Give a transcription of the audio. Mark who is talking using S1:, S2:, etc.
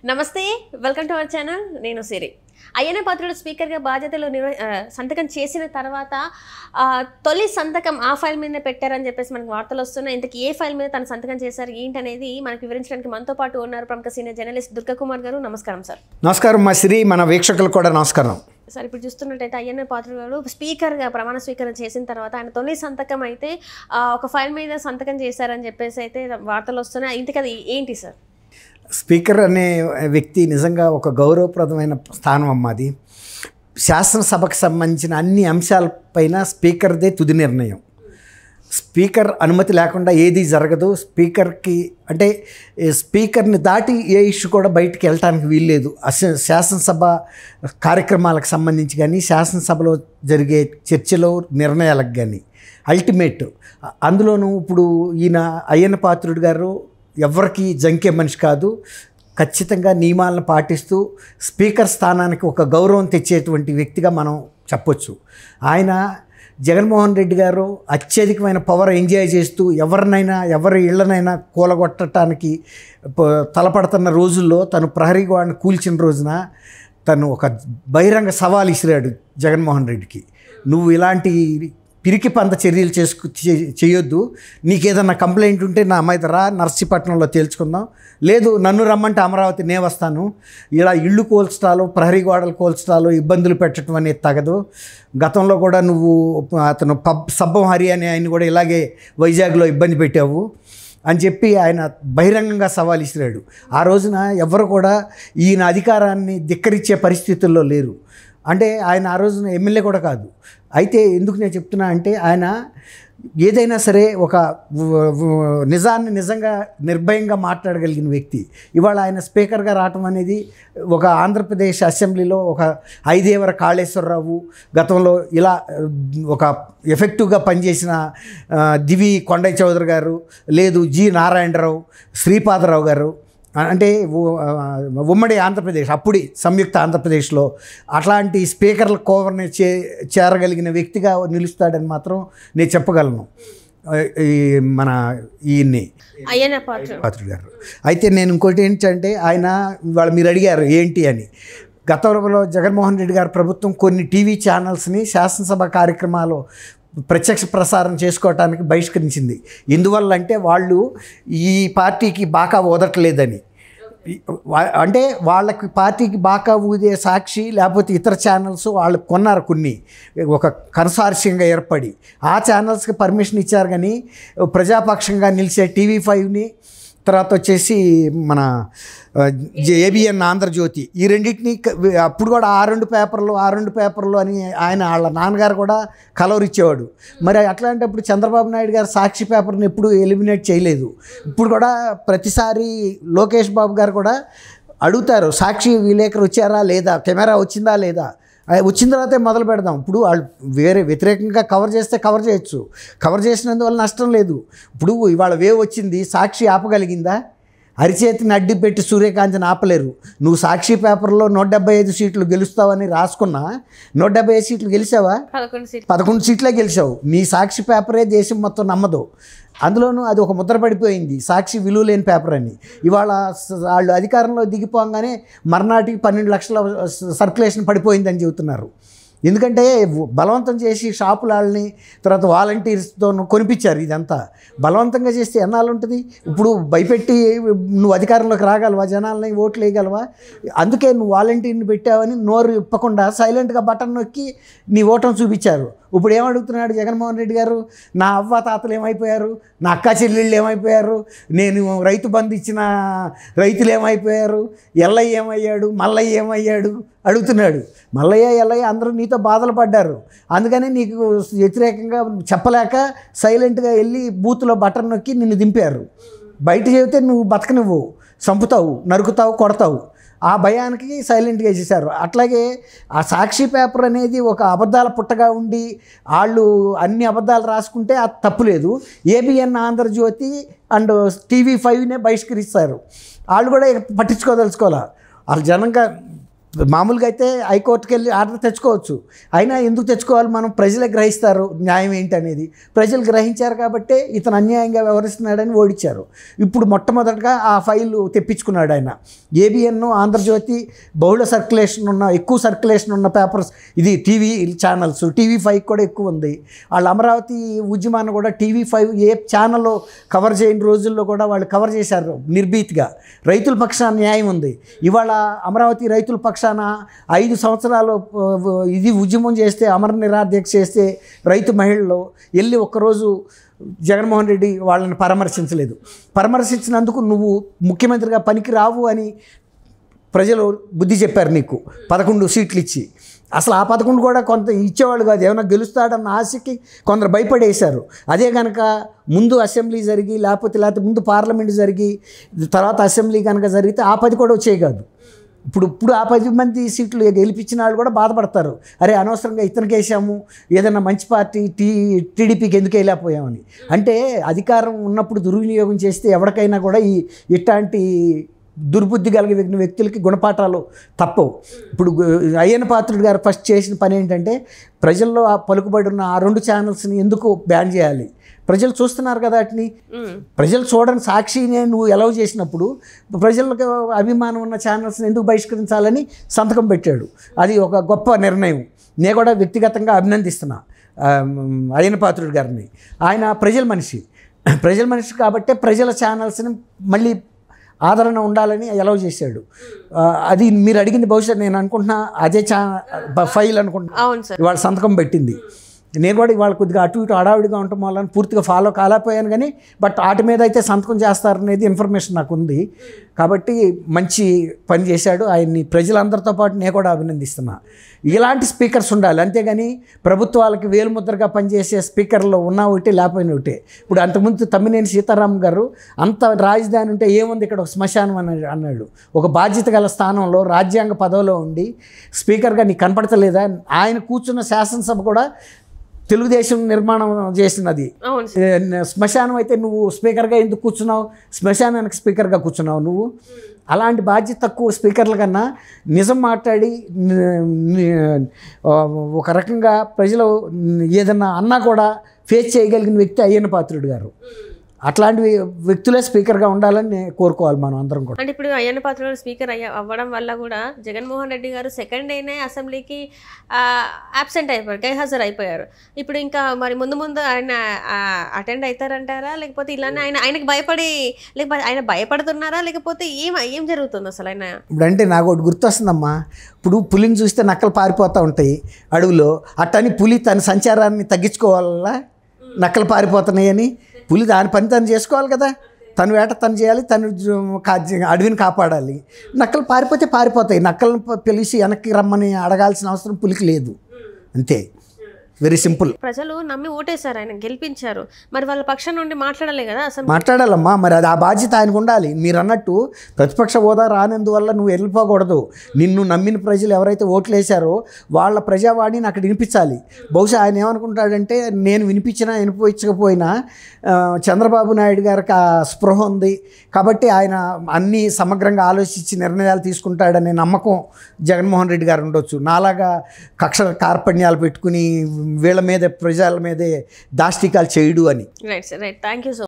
S1: నమస్తే, welcome to our channel. నేను సిరి. అయ్యన్న పాత్రుడు స్పీకర్గా బాధ్యతలు సంతకం చేసిన తర్వాత తొలి సంతకం ఆ ఫైల్ మీదనే పెట్టారని చెప్పేసి మనకు వార్తలు వస్తున్నాయి. ఇంతకీ ఏ ఫైల్ మీద తను సంతకం చేశారు ఏంటనేది మనకు వివరించడానికి మనతో పాటు ఉన్నారు ప్రముఖ సీనియర్ జర్నలిస్ట్ దుర్గా కుమార్ గారు. నమస్కారం సార్.
S2: నమస్కారం మా సిరి, మన వీక్షకులు కూడా నమస్కారం
S1: సార్. ఇప్పుడు చూస్తున్నట్టయితే అయ్యన్న పాత్రుడు గారు స్పీకర్గా ప్రమాణ స్వీకారం చేసిన తర్వాత ఆయన తొలి సంతకం అయితే ఒక ఫైల్ మీద సంతకం చేశారని చెప్పేసి అయితే వార్తలు వస్తున్నాయి. ఇంతకీ అది ఏంటి సార్?
S2: స్పీకర్ అనే వ్యక్తి నిజంగా ఒక గౌరవప్రదమైన స్థానం అమ్మది. శాసనసభకు సంబంధించిన అన్ని అంశాలపైన స్పీకర్దే తుది నిర్ణయం. స్పీకర్ అనుమతి లేకుండా ఏది జరగదు. స్పీకర్కి అంటే స్పీకర్ని దాటి ఏ ఇష్యూ కూడా బయటికి వెళ్ళటానికి వీల్లేదు. శాసనసభ కార్యక్రమాలకు సంబంధించి కానీ శాసనసభలో జరిగే చర్చలో నిర్ణయాలకు కానీ అల్టిమేట్. అందులోనూ ఇప్పుడు ఈయన అయ్యన్న పాత్రుడు గారు ఎవరికి జంకే మనిషి కాదు. ఖచ్చితంగా నియమాలను పాటిస్తూ స్పీకర్ స్థానానికి ఒక గౌరవం తెచ్చేటువంటి వ్యక్తిగా మనం చెప్పొచ్చు. ఆయన జగన్మోహన్ రెడ్డి గారు అత్యధికమైన పవర్ ఎంజాయ్ చేస్తూ ఎవరి ఇళ్లనైనా కూలగొట్టడానికి తలపడుతున్న రోజుల్లో తను ప్రహరీ గోడను కూల్చిన రోజున తను ఒక బహిరంగ సవాల్ ఇసిరాడు జగన్మోహన్ రెడ్డికి. నువ్వు ఇలాంటి పిరికి పంద చర్యలు చేయొద్దు, నీకేదన్నా కంప్లైంట్ ఉంటే నా మీద రా, నర్సీపట్నంలో తేల్చుకుందాం, లేదు నన్ను రమ్మంటే అమరావతి నే వస్తాను, ఇలా ఇళ్ళు కోల్చడాలు ప్రహరీ గోడలు కోల్చడాలు ఇబ్బందులు పెట్టడం అనేది తగదు. గతంలో కూడా నువ్వు అతను సబ్బం హరి అని ఆయన కూడా ఇలాగే వైజాగ్లో ఇబ్బంది పెట్టావు అని చెప్పి ఆయన బహిరంగంగా సవాల్ ఇసిరాడు. ఆ రోజున ఎవరు కూడా ఈయన అధికారాన్ని ధిక్కరించే పరిస్థితుల్లో లేరు. అంటే ఆయన ఆ రోజున ఎమ్మెల్యే కూడా కాదు. అయితే ఎందుకు నేను చెప్తున్నా అంటే ఆయన ఏదైనా సరే ఒక నిజాన్ని నిజంగా నిర్భయంగా మాట్లాడగలిగిన వ్యక్తి. ఇవాళ ఆయన స్పీకర్గా రావటం అనేది ఒక ఆంధ్రప్రదేశ్ అసెంబ్లీలో ఒక ఐదేవర కాళేశ్వరరావు, గతంలో ఇలా ఒక ఎఫెక్టివ్గా పనిచేసిన దివి కొండయ్య చౌదరి గారు, లేదు జి నారాయణరావు, శ్రీపాదరావు గారు, అంటే ఉమ్మడి ఆంధ్రప్రదేశ్ అప్పుడి సంయుక్త ఆంధ్రప్రదేశ్లో అట్లాంటి స్పీకర్ల కోవర్ని చేరగలిగిన వ్యక్తిగా నిలుస్తాడని మాత్రం నేను చెప్పగలను మన ఈయన్ని
S1: అయ్యన్న పాత్రుడు
S2: గారు. అయితే నేను ఇంకోటి ఏంటంటే ఆయన ఇవాళ మీరు అడిగారు ఏంటి అని. గతంలో జగన్మోహన్ రెడ్డి గారి ప్రభుత్వం కొన్ని టీవీ ఛానల్స్ని శాసనసభ కార్యక్రమాలు ప్రత్యక్ష ప్రసారం చేసుకోవటానికి బహిష్కరించింది. ఎందువల్ల అంటే వాళ్ళు ఈ పార్టీకి బాగా ఓదట్లేదని. అంటే వాళ్ళకి పార్టీకి బాగా ఊదే సాక్షి లేకపోతే ఇతర ఛానల్స్ వాళ్ళు కొన్నారు, కొన్ని ఒక కన్సార్షియంగా ఏర్పడి ఆ ఛానల్స్కి పర్మిషన్ ఇచ్చారు. కానీ ప్రజాపక్షంగా నిలిచే టీవీ5ని, తర్వాత వచ్చేసి మన ఏబిఎన్ ఆంధ్రజ్యోతి, ఈ రెండింటినీ అప్పుడు కూడా ఆ రెండు పేపర్లు అని ఆయన వాళ్ళ నాన్నగారు కూడా కలవరిచ్చేవాడు. మరి అట్లాంటప్పుడు చంద్రబాబు నాయుడు గారు సాక్షి పేపర్ని ఎప్పుడు ఎలిమినేట్ చేయలేదు. ఇప్పుడు కూడా ప్రతిసారి లోకేష్ బాబు గారు కూడా అడుగుతారు, సాక్షి విలేకరు వచ్చారా లేదా, కెమెరా వచ్చిందా లేదా, వచ్చిన తర్వాతే మొదలు పెడదాం. ఇప్పుడు వాళ్ళు వేరే వ్యతిరేకంగా కవర్ చేస్తే కవర్ చేయొచ్చు, కవర్ చేసినందువల్ల నష్టం లేదు. ఇప్పుడు ఇవాళ వేవ్ వచ్చింది, సాక్షి ఆపగలిగిందా? అరిచేతిని అడ్డు పెట్టి సూర్యకాంతిని ఆపలేరు. నువ్వు సాక్షి పేపర్లో 175 సీట్లు గెలుస్తావని రాసుకున్నా 175 సీట్లు గెలిచావా? 11 సీట్లే గెలిచావు. నీ సాక్షి పేపరే దేశం మొత్తం నమ్మదు. అందులోనూ అది ఒక ముద్ర పడిపోయింది, సాక్షి విలువ లేని పేపర్ అని. ఇవాళ వాళ్ళు అధికారంలో దిగిపోగానే మర్నాటికి 12 లక్షల సర్క్యులేషన్ పడిపోయిందని చెబుతున్నారు. ఎందుకంటే బలవంతం చేసి షాపుల వాళ్ళని తర్వాత వాలంటీర్స్తో కొనిపించారు. ఇదంతా బలవంతంగా చేస్తే ఎన్నాళ్ళు ఉంటుంది? ఇప్పుడు భయపెట్టి నువ్వు అధికారంలోకి రాగలవా? జనాలని ఓట్లు వేయగలవా? అందుకే నువ్వు వాలంటీర్ని పెట్టావని నోరు ఇప్పకుండా సైలెంట్గా బటన్ నొక్కి నీ ఓటం చూపించారు. ఇప్పుడు ఏమడుగుతున్నాడు జగన్మోహన్ రెడ్డి గారు? నా అవ్వ తాతలు ఏమైపోయారు, నా అక్క చెల్లెళ్ళు ఏమైపోయారు, నేను రైతు బంధు ఇచ్చిన రైతులు ఏమైపోయారు, ఎల్లయ్య ఏమయ్యాడు, మల్లయ్య ఏమయ్యాడు అడుగుతున్నాడు. మల్లయ్య ఎల్లయ్య అందరూ నీతో బాధలు పడ్డారు. అందుకని నీకు వ్యతిరేకంగా చెప్పలేక సైలెంట్గా వెళ్ళి బూత్లో బటన్ నొక్కి నిన్ను దింపారు. బయట చెబితే నువ్వు బతకనివ్వు, చంపుతావు, నరుకుతావు, కొడతావు. ఆ భయానికి సైలెంట్గా చేశారు. అట్లాగే ఆ సాక్షి పేపర్ అనేది ఒక అబద్ధాల పుట్టగా ఉండి వాళ్ళు అన్ని అబద్ధాలు రాసుకుంటే అది తప్పులేదు. ఏబిఎన్ ఆంధ్రజ్యోతి అండ్ టీవీ5నే బహిష్కరిస్తారు. వాళ్ళు కూడా పట్టించుకోదలుచుకోవాలి. వాళ్ళు జనంగా మామూలుగా అయితే హైకోర్టుకి వెళ్ళి ఆర్డర్ తెచ్చుకోవచ్చు. అయినా ఎందుకు తెచ్చుకోవాలి, మనం ప్రజలే గ్రహిస్తారు న్యాయం ఏంటి అనేది. ప్రజలు గ్రహించారు కాబట్టి ఇతను అన్యాయంగా వ్యవహరిస్తున్నాడని ఓడించారు. ఇప్పుడు మొట్టమొదటిగా ఆ ఫైల్ తెప్పించుకున్నాడు ఆయన. ఏబిఎన్, ఆంధ్రజ్యోతి బహుళ సర్క్యులేషన్ ఉన్న, ఎక్కువ సర్క్యులేషన్ ఉన్న పేపర్స్, ఇది టీవీ ఛానల్స్, TV5 కూడా ఎక్కువ ఉంది. వాళ్ళు అమరావతి ఉద్యమాన్ని కూడా TV5 ఏ ఛానల్లో కవర్ చేయని రోజుల్లో కూడా వాళ్ళు కవర్ చేశారు నిర్భీతిగా. రైతుల పక్షాన న్యాయం ఉంది. ఇవాళ అమరావతి రైతుల పక్షాన 5 సంవత్సరాలు ఇది ఉద్యమం చేస్తే, అమర నిరాధ్యక్ష చేస్తే రైతు మహిళలు వెళ్ళి ఒక్కరోజు జగన్మోహన్ రెడ్డి వాళ్ళని పరామర్శించలేదు. పరామర్శించినందుకు నువ్వు ముఖ్యమంత్రిగా పనికి రావు అని ప్రజలు బుద్ధి చెప్పారు నీకు 11 సీట్లు ఇచ్చి. అసలు ఆ 11 కూడా కొంత ఇచ్చేవాళ్ళు కాదు, ఏమైనా గెలుస్తాడన్న ఆశకి కొందరు భయపడేశారు. అదే కనుక ముందు అసెంబ్లీ జరిగి లేకపోతే ముందు పార్లమెంట్ జరిగి తర్వాత అసెంబ్లీ కనుక జరిగితే ఆ 10 కూడా వచ్చేవి కాదు. ఇప్పుడు ఆ 10 మంది సీట్లు గెలిపించిన వాళ్ళు కూడా బాధపడతారు, అరే అనవసరంగా ఇతనికి వేసాము, ఏదైనా మంచి పార్టీ టీడీపీకి ఎందుకు వెళ్ళకపోయామని. అంటే అధికారం ఉన్నప్పుడు దుర్వినియోగం చేస్తే ఎవరికైనా కూడా ఇట్లాంటి దుర్బుద్ధి కలిగిన వ్యక్తులకి గుణపాఠాలు తప్పవు. ఇప్పుడు అయ్యన్న పాత్రుడు గారు ఫస్ట్ చేసిన పని ఏంటంటే, ప్రజల్లో ఆ పలుకుబడి ఉన్న ఆ 2 ఛానల్స్ని ఎందుకు బ్యాన్ చేయాలి, ప్రజలు చూస్తున్నారు కదా వాటిని. ప్రజలు చూడని సాక్షిని నువ్వు ఎలవ్ చేసినప్పుడు ప్రజలకు అభిమానం ఉన్న ఛానల్స్ని ఎందుకు బహిష్కరించాలని సంతకం పెట్టాడు. అది ఒక గొప్ప నిర్ణయం. నేను కూడా వ్యక్తిగతంగా అభినందిస్తున్నా అయ్యన్న పాత్రుడు గారిని. ఆయన ప్రజల మనిషి కాబట్టే ప్రజల ఛానల్స్ని మళ్ళీ ఆదరణ ఉండాలని ఎలవ్ చేశాడు. అది మీరు అడిగింది బహుశా నేను అనుకుంటున్నా అదే ఫైల్ అనుకుంటున్నా ఇవాళ సంతకం పెట్టింది. నేను కూడా ఇవాళ కొద్దిగా అటు ఇటు హడావిడిగా ఉండటం వల్ల పూర్తిగా ఫాలో కాలేకపోయాను, కానీ బట్ వాటి మీద అయితే సంతకం చేస్తారనేది ఇన్ఫర్మేషన్ నాకు ఉంది. కాబట్టి మంచి పని చేశాడు. ఆయన్ని ప్రజలందరితో పాటు నేను కూడా అభినందిస్తున్నా. ఇలాంటి స్పీకర్స్ ఉండాలి, అంతేగాని ప్రభుత్వాలకి వేలుముద్రగా పనిచేసే స్పీకర్లు ఉన్నా ఒకటి లేకపోయినా ఒకటే. ఇప్పుడు అంతకుముందు తమ్మినేని సీతారాం గారు అంత రాజధాని ఉంటే ఏముంది ఇక్కడ ఒక శ్మశానం అని అన్నాడు. ఒక బాధ్యత గల స్థానంలో రాజ్యాంగ పదవిలో ఉండి స్పీకర్గా నీకు కనపడతలేదా? ఆయన కూర్చున్న శాసనసభ కూడా తెలుగుదేశం నిర్మాణం చేసినది. శ్మశానం అయితే నువ్వు స్పీకర్గా ఎందుకు కూర్చున్నావు? శ్మశానానికి స్పీకర్గా కూర్చున్నావు నువ్వు. అలాంటి బాధ్యత తక్కువ స్పీకర్ల కన్నా నిజం మాట్లాడి ఒక రకంగా ప్రజలు ఏదన్నా అన్నా కూడా ఫేస్ చేయగలిగిన వ్యక్తి అయ్యన్న పాత్రుడు గారు. అట్లాంటి వ్యక్తులే స్పీకర్గా ఉండాలని కోరుకోవాలి మనం అందరం కూడా.
S1: అంటే ఇప్పుడు అయ్యన్న పాత్రుడు స్పీకర్ అవ్వడం వల్ల కూడా జగన్మోహన్ రెడ్డి గారు సెకండ్ డేనే అసెంబ్లీకి అబ్సెంట్ అయిపోయారు, గైహాజరు అయిపోయారు. ఇప్పుడు ఇంకా మరి ముందు ఆయన అటెండ్ అవుతారంటారా, లేకపోతే ఇలానే ఆయనకు భయపడి, లేకపోతే ఆయన భయపడుతున్నారా, లేకపోతే ఏం జరుగుతుంది అసలు? ఆయన
S2: ఇప్పుడు అంటే నాకు ఒకటి గుర్తొస్తుందమ్మా, ఇప్పుడు పులిని చూస్తే నక్కలు పారిపోతూ ఉంటాయి అడవిలో, అట్టని పులి తన సంచారాన్ని తగ్గించుకోవాలా నక్కలు పారిపోతున్నాయని? పులి దాని పని తను చేసుకోవాలి కదా, తను వేట తను చేయాలి, తను అడవిని కాపాడాలి. నక్కలు పారిపోతాయి. నక్కలను పిలిచి వెనక్కి రమ్మని అడగాల్సిన అవసరం పులికి లేదు. అంతే, వెరీ సింపుల్.
S1: ప్రజలు నమ్మి ఓటేశారు, ఆయన గెలిపించారు. మరి వాళ్ళ పక్షం నుండి మాట్లాడాలి కదా, అసలు
S2: మాట్లాడాలమ్మా. మరి అది ఆ బాధ్యత ఆయనకు ఉండాలి. మీరు అన్నట్టు ప్రతిపక్ష హోదా రానందువల్ల నువ్వు వెళ్ళిపోకూడదు. నిన్ను నమ్మిన ప్రజలు ఎవరైతే ఓట్లు వేశారో వాళ్ళ ప్రజావాణిని అక్కడ వినిపించాలి. బహుశా ఆయన ఏమనుకుంటాడంటే, నేను వినిపించకపోయినా చంద్రబాబు నాయుడు గారికి ఆ స్పృహ ఉంది కాబట్టి ఆయన అన్నీ సమగ్రంగా ఆలోచించి నిర్ణయాలు తీసుకుంటాడనే నమ్మకం జగన్మోహన్ రెడ్డి గారు ఉండొచ్చు. నాలాగా కక్ష కార్పణ్యాలు పెట్టుకుని వీళ్ళ మీద ప్రజల మీదే దాష్టికాలు చేయడు అని.
S1: Right sir, right. Thank you so